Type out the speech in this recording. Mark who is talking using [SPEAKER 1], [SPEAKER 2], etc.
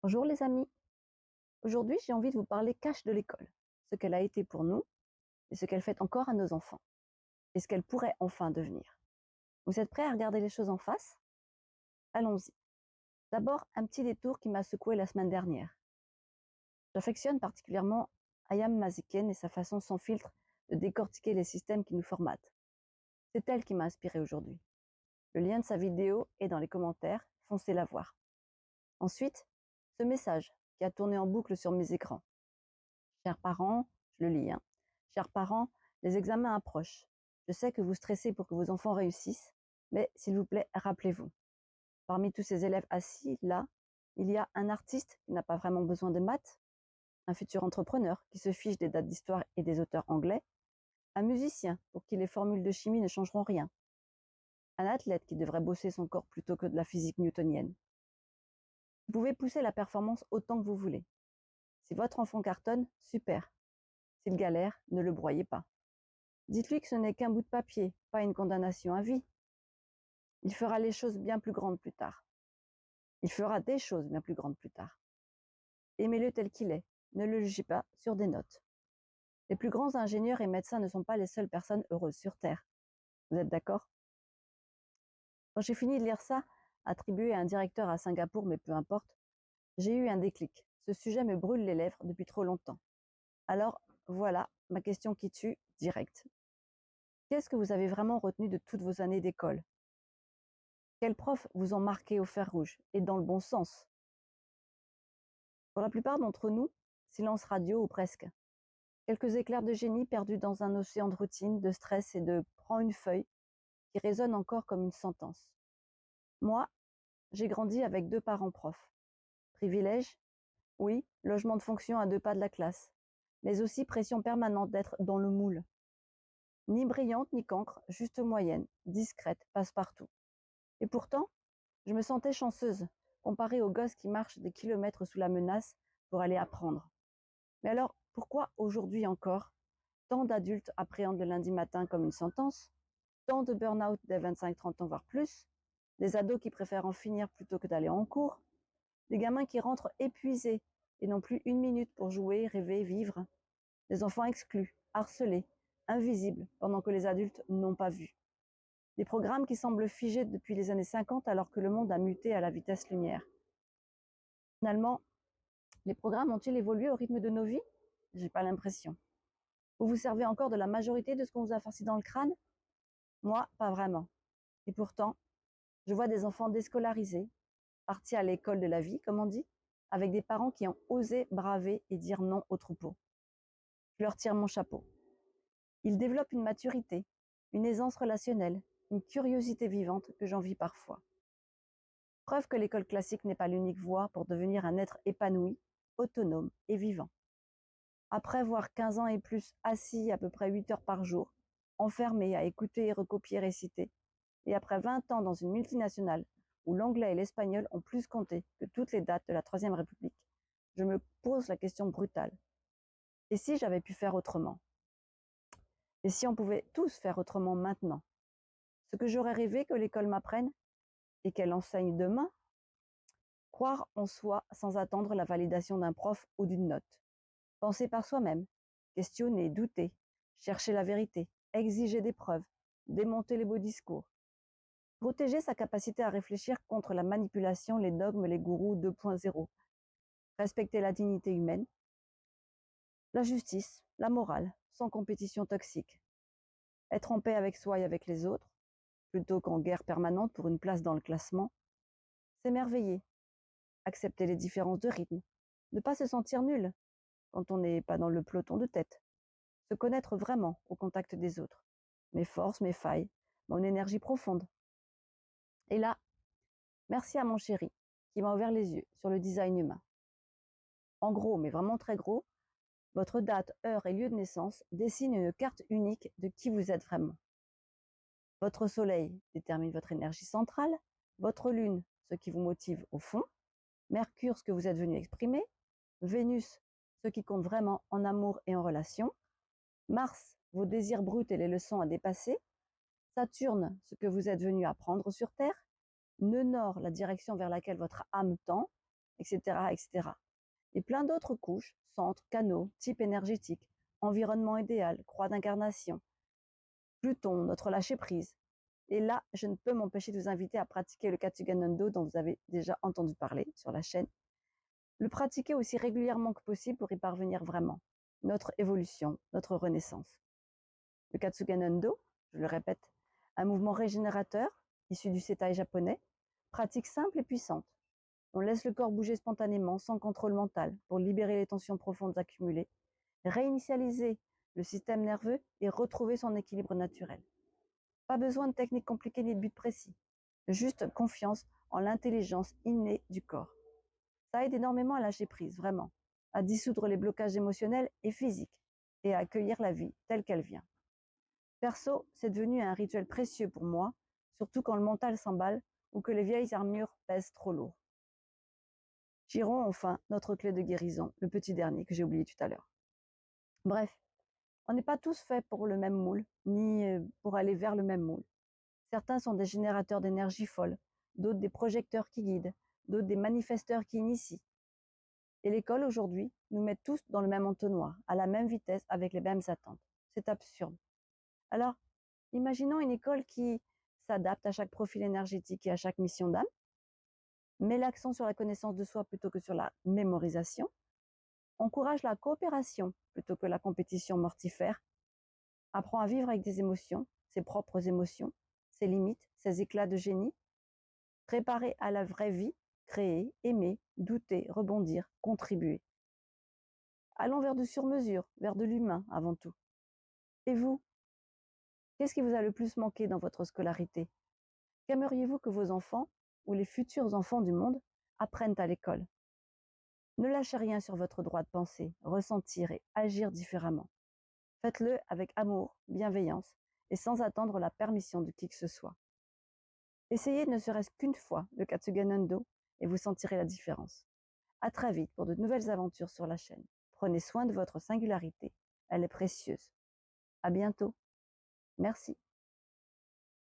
[SPEAKER 1] Bonjour les amis, aujourd'hui j'ai envie de vous parler cash de l'école, ce qu'elle a été pour nous et ce qu'elle fait encore à nos enfants et ce qu'elle pourrait enfin devenir. Vous êtes prêts à regarder les choses en face? Allons-y. D'abord, un petit détour qui m'a secoué la semaine dernière. J'affectionne particulièrement Ayam Maziken et sa façon sans filtre de décortiquer les systèmes qui nous formatent. C'est elle qui m'a inspiré aujourd'hui. Le lien de sa vidéo est dans les commentaires, foncez la voir. Ensuite, ce message qui a tourné en boucle sur mes écrans. Chers parents, je le lis, hein. Chers parents, les examens approchent. Je sais que vous stressez pour que vos enfants réussissent, mais s'il vous plaît, rappelez-vous. Parmi tous ces élèves assis, là, il y a un artiste qui n'a pas vraiment besoin de maths, un futur entrepreneur qui se fiche des dates d'histoire et des auteurs anglais, un musicien pour qui les formules de chimie ne changeront rien, un athlète qui devrait bosser son corps plutôt que de la physique newtonienne. Vous pouvez pousser la performance autant que vous voulez. Si votre enfant cartonne, super. S'il galère, ne le broyez pas. Dites-lui que ce n'est qu'un bout de papier, pas une condamnation à vie. Il fera les choses bien plus grandes plus tard. Il fera des choses bien plus grandes plus tard. Aimez-le tel qu'il est, ne le jugez pas sur des notes. Les plus grands ingénieurs et médecins ne sont pas les seules personnes heureuses sur Terre. Vous êtes d'accord? Quand j'ai fini de lire ça, attribué à un directeur à Singapour, mais peu importe, j'ai eu un déclic. Ce sujet me brûle les lèvres depuis trop longtemps. Alors, voilà ma question qui tue direct. Qu'est-ce que vous avez vraiment retenu de toutes vos années d'école? Quels profs vous ont marqué au fer rouge, et dans le bon sens? Pour la plupart d'entre nous, silence radio ou presque. Quelques éclairs de génie perdus dans un océan de routine, de stress et de prends une feuille qui résonnent encore comme une sentence. Moi, j'ai grandi avec 2 parents profs. Privilège? Oui, logement de fonction à 2 pas de la classe. Mais aussi pression permanente d'être dans le moule. Ni brillante ni cancre, juste moyenne, discrète, passe-partout. Et pourtant, je me sentais chanceuse, comparée aux gosses qui marchent des kilomètres sous la menace pour aller apprendre. Mais alors, pourquoi aujourd'hui encore, tant d'adultes appréhendent le lundi matin comme une sentence, tant de burn-out dès 25-30 ans, voire plus, des ados qui préfèrent en finir plutôt que d'aller en cours, des gamins qui rentrent épuisés et n'ont plus une minute pour jouer, rêver, vivre, des enfants exclus, harcelés, invisibles, pendant que les adultes n'ont pas vu. Des programmes qui semblent figés depuis les années 50 alors que le monde a muté à la vitesse lumière. Finalement, les programmes ont-ils évolué au rythme de nos vies? J'ai pas l'impression. Vous vous servez encore de la majorité de ce qu'on vous a farci dans le crâne? Moi, pas vraiment. Et pourtant, je vois des enfants déscolarisés, partis à l'école de la vie, comme on dit, avec des parents qui ont osé braver et dire non au troupeau. Je leur tire mon chapeau. Ils développent une maturité, une aisance relationnelle, une curiosité vivante que j'envie parfois. Preuve que l'école classique n'est pas l'unique voie pour devenir un être épanoui, autonome et vivant. Après avoir 15 ans et plus assis à peu près 8 heures par jour, enfermé à écouter et recopier réciter, et après 20 ans dans une multinationale où l'anglais et l'espagnol ont plus compté que toutes les dates de la Troisième République, je me pose la question brutale. Et si j'avais pu faire autrement? Et si on pouvait tous faire autrement maintenant? Ce que j'aurais rêvé que l'école m'apprenne et qu'elle enseigne demain? Croire en soi sans attendre la validation d'un prof ou d'une note. Penser par soi-même, questionner, douter, chercher la vérité, exiger des preuves, démonter les beaux discours. Protéger sa capacité à réfléchir contre la manipulation, les dogmes, les gourous 2.0. Respecter la dignité humaine, la justice, la morale, sans compétition toxique. Être en paix avec soi et avec les autres, plutôt qu'en guerre permanente pour une place dans le classement. S'émerveiller, accepter les différences de rythme, ne pas se sentir nul quand on n'est pas dans le peloton de tête. Se connaître vraiment au contact des autres. Mes forces, mes failles, mon énergie profonde. Et là, merci à mon chéri qui m'a ouvert les yeux sur le design humain. En gros, mais vraiment très gros, votre date, heure et lieu de naissance dessinent une carte unique de qui vous êtes vraiment. Votre soleil détermine votre énergie centrale, votre lune, ce qui vous motive au fond, Mercure, ce que vous êtes venu exprimer, Vénus, ce qui compte vraiment en amour et en relation, Mars, vos désirs bruts et les leçons à dépasser, Saturne, ce que vous êtes venu apprendre sur Terre, Nœud Nord, la direction vers laquelle votre âme tend, etc., etc. Et plein d'autres couches, centres, canaux, type énergétique, environnement idéal, croix d'incarnation, Pluton, notre lâcher-prise. Et là, je ne peux m'empêcher de vous inviter à pratiquer le Katsuganando dont vous avez déjà entendu parler sur la chaîne. Le pratiquer aussi régulièrement que possible pour y parvenir vraiment. Notre évolution, notre renaissance. Le Katsuganando, je le répète, un mouvement régénérateur issu du Setai japonais, pratique simple et puissante. On laisse le corps bouger spontanément, sans contrôle mental, pour libérer les tensions profondes accumulées, réinitialiser le système nerveux et retrouver son équilibre naturel. Pas besoin de techniques compliquées ni de buts précis, juste confiance en l'intelligence innée du corps. Ça aide énormément à lâcher prise, vraiment, à dissoudre les blocages émotionnels et physiques, et à accueillir la vie telle qu'elle vient. Perso, c'est devenu un rituel précieux pour moi, surtout quand le mental s'emballe ou que les vieilles armures pèsent trop lourd. Chiron, enfin, notre clé de guérison, le petit dernier que j'ai oublié tout à l'heure. Bref, on n'est pas tous faits pour le même moule, ni pour aller vers le même moule. Certains sont des générateurs d'énergie folle, d'autres des projecteurs qui guident, d'autres des manifesteurs qui initient. Et l'école aujourd'hui nous met tous dans le même entonnoir, à la même vitesse, avec les mêmes attentes. C'est absurde. Alors, imaginons une école qui s'adapte à chaque profil énergétique et à chaque mission d'âme, met l'accent sur la connaissance de soi plutôt que sur la mémorisation, encourage la coopération plutôt que la compétition mortifère, apprend à vivre avec des émotions, ses propres émotions, ses limites, ses éclats de génie, préparer à la vraie vie, créer, aimer, douter, rebondir, contribuer. Allons vers du sur-mesure, vers de l'humain avant tout. Et vous, qu'est-ce qui vous a le plus manqué dans votre scolarité? Qu'aimeriez-vous que vos enfants, ou les futurs enfants du monde, apprennent à l'école? Ne lâchez rien sur votre droit de penser, ressentir et agir différemment. Faites-le avec amour, bienveillance et sans attendre la permission de qui que ce soit. Essayez ne serait-ce qu'une fois le Katsuganando et vous sentirez la différence. À très vite pour de nouvelles aventures sur la chaîne. Prenez soin de votre singularité, elle est précieuse. À bientôt. Merci.